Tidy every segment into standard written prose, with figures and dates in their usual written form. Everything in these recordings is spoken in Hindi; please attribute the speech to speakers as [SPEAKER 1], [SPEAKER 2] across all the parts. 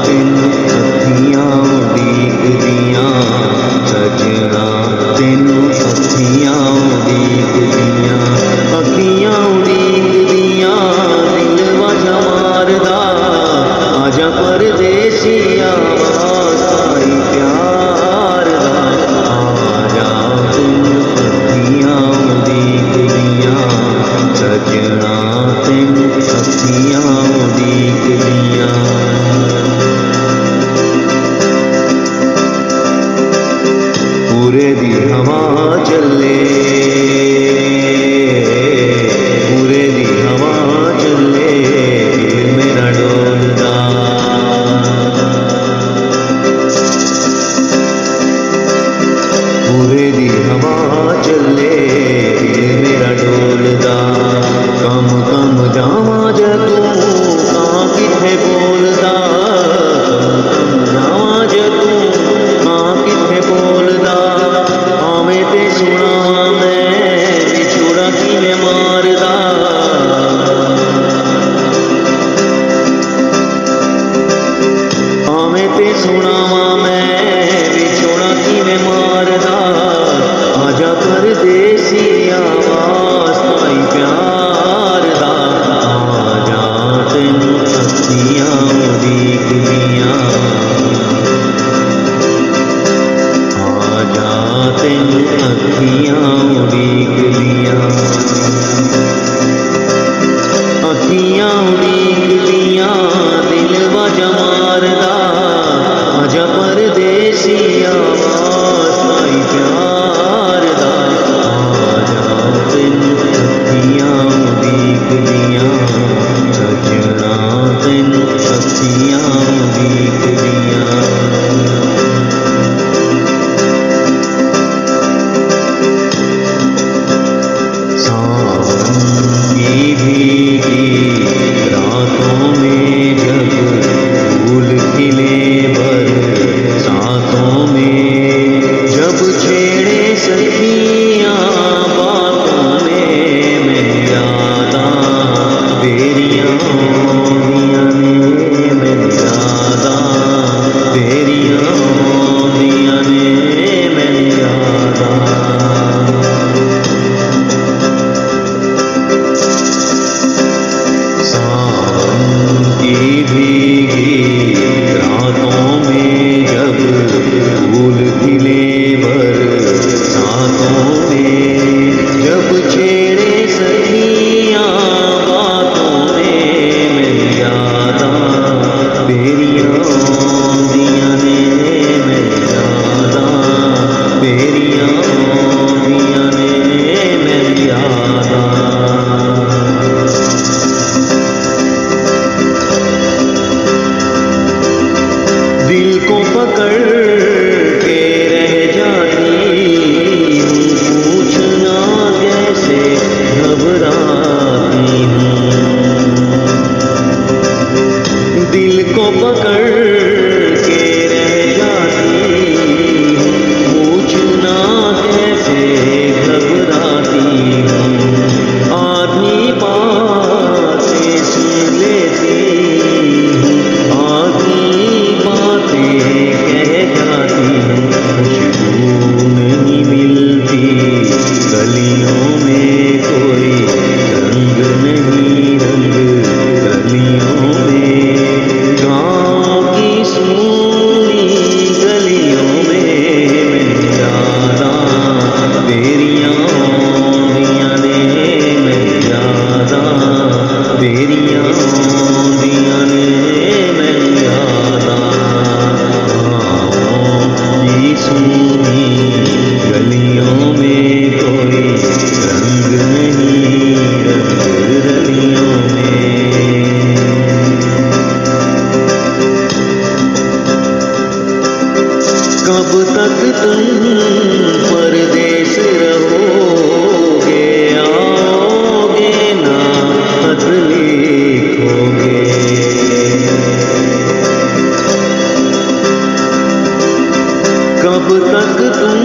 [SPEAKER 1] तेनू अखियां उड़ीकदियां सजना तेनू अखियां उड़ीकदियां अखियां उड़ीकदियां दिल वाजा मारदा आजा परदेसिया आवाज आई प्यार दा आजा तेनू अखियां उड़ीकदियां सजना तेनू अखियां उड़ीकदियां पूरे दी हवा चले पूरे दी हवा चले दिल मेरा डोलदा पूरे दी हवा चले दिल मेरा डोलदा कम कम जावा जदू कां किथे बोलदा कम कम जावा जदू कां किथे बोलदा आवे ते सुना मैं विछोड़ा किवें मारदा आवे ते सुनावा मैं विछोड़ा किवें मारदा आजा परदेसी आवाज आई प्यार दा आजा तेनू अखियां उड़ीकदियां आजा तेनू अखियां उड़ीकदियां अखियां उड़ीकदियां दिल वाजा मारदा आजा परदेसी आवाज आई प्यार दा आजा तेनू अखियां उड़ीकदियां सजना तेनू अखियां उड़ीकदियां भीगी रातों में जब फूल खिले बरसातों में जब छेड़े सखियां बातों में मैं यादा तेरियां दिया ने मैं यादा तेरियां दिया ने मैं यादा भीगी रातों में जब फूल खिले बरसातों में जब छेड़े सखियां बातों में मैं यादा तेरियां दिया ने मैं यादा तेरियां दिया ने मैं यादा दिल को पकड़ के रह जाती हूँ पूछना कैसे घबराती हूँ दिल को पकड़ के रह जाती हूँ पूछना कैसे घबराती हूँ आदमी बातें सुन लेती हूँ आदमी कह जाती हूँ खुशबू नहीं मिलती गलियों में कोई रंग नहीं रंग गलियों में गाँव की सूनी गलियों में मैं यादा तेरियां दिया ने मैं यादा तेरियां दिया ने मैं यादा सूनी गलियों में कोई रंग नहीं रंग गलियों में कब तक तुम परदेस रहोगे आओगे ना खत लिखोगे कब तक तुम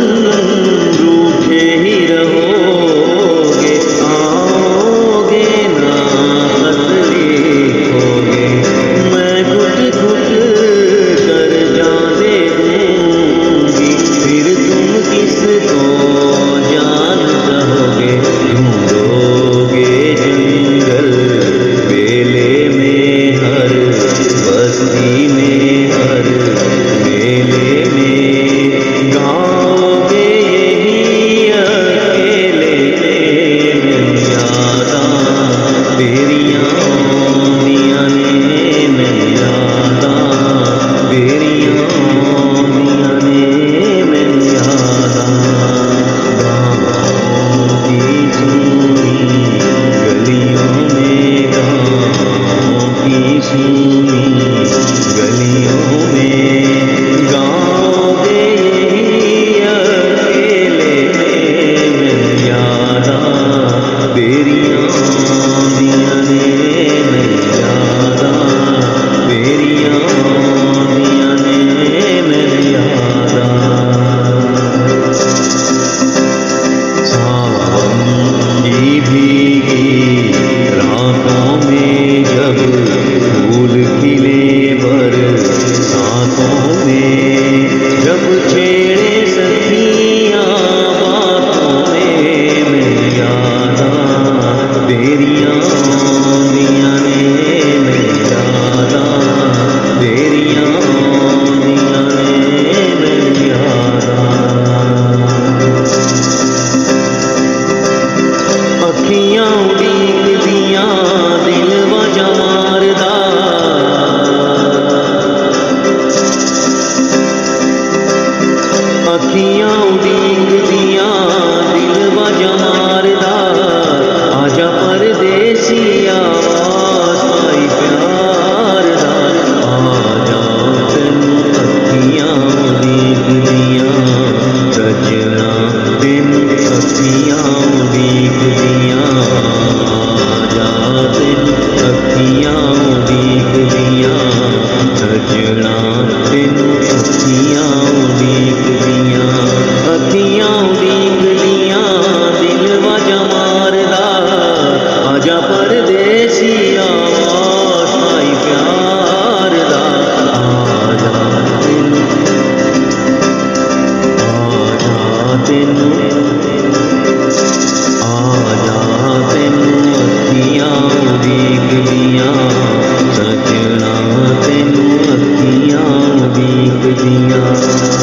[SPEAKER 1] रूठे ही रहोगे आओगे ना खत लिखोगे मैं घुट घुट अखियां उड़ीकदियां दिल बाजा मारदा आजा परदेसिया आवाज आई प्यार दा आजा तैनू अखियां उड़ीकदियां सजना तैनू अखियां उड़ीकदियां आजा तैनू अखियां उड़ीकदियां सजना तैनू अखियां उड़ीकदियां अखियां उड़ीकदियां दिल वाजा मारदा आजा परदेसिया आवाज आई प्यार दा आजा तैनू अखियां उड़ीकदियां सजना तैनू अखियां उड़ीकदियां।